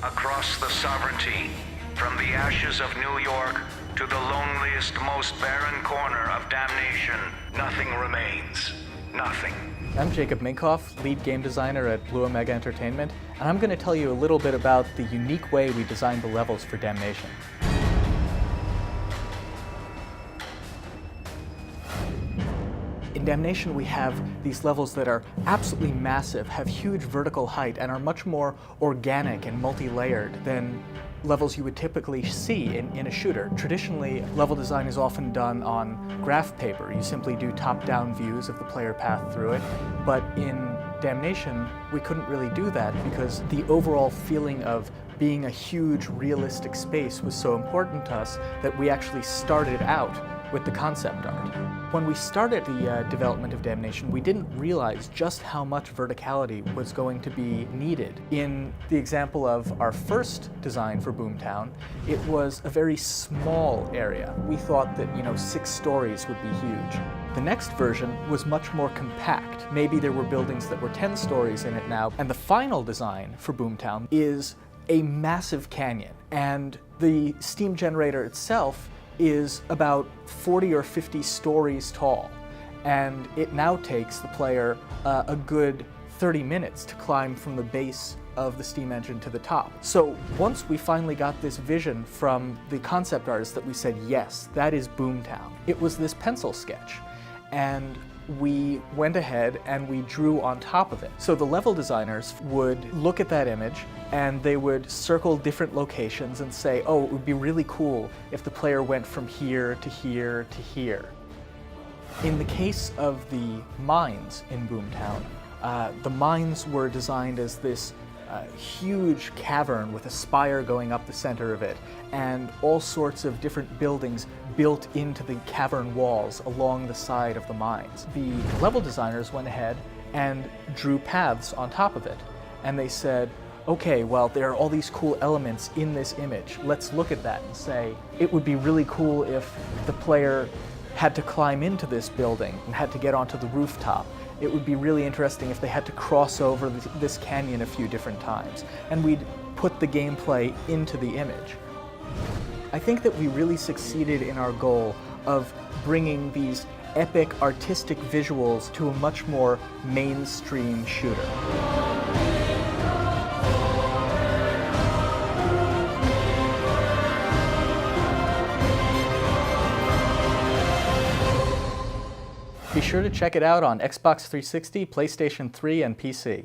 across the sovereignty, from the ashes of New York to the loneliest, most barren corner of Damnation, nothing remains. Nothing. I'm Jacob Minkoff, lead game designer at Blue Omega Entertainment, and I'm going to tell you a little bit about the unique way we designed the levels for Damnation. In Damnation, we have these levels that are absolutely massive, have huge vertical height, and are much more organic and multi-layered than levels you would typically see in a shooter. Traditionally, level design is often done on graph paper. You simply do top-down views of the player path through it. But in Damnation, we couldn't really do that because the overall feeling of being a huge, realistic space was so important to us that we actually started out with the concept art. When we started the development of Damnation, we didn't realize just how much verticality was going to be needed. In the example of our first design for Boomtown, it was a very small area. We thought that, 6 stories would be huge. The next version was much more compact. Maybe there were buildings that were 10 stories in it now. And the final design for Boomtown is a massive canyon. And the steam generator itself is about 40 or 50 stories tall, and it now takes the player a good 30 minutes to climb from the base of the steam engine to the top. So once we finally got this vision from the concept artist that we said, yes, that is Boomtown, it was this pencil sketch, and we went ahead and we drew on top of it. So the level designers would look at that image and they would circle different locations and say, oh, it would be really cool if the player went from here to here to here. In the case of the mines in Boomtown, the mines were designed as this huge cavern with a spire going up the center of it, and all sorts of different buildings built into the cavern walls along the side of the mines. The level designers went ahead and drew paths on top of it, and they said, okay, well, there are all these cool elements in this image. Let's look at that and say, it would be really cool if the player had to climb into this building and had to get onto the rooftop. It would be really interesting if they had to cross over this canyon a few different times. And we'd put the gameplay into the image. I think that we really succeeded in our goal of bringing these epic artistic visuals to a much more mainstream shooter. Be sure to check it out on Xbox 360, PlayStation 3, and PC.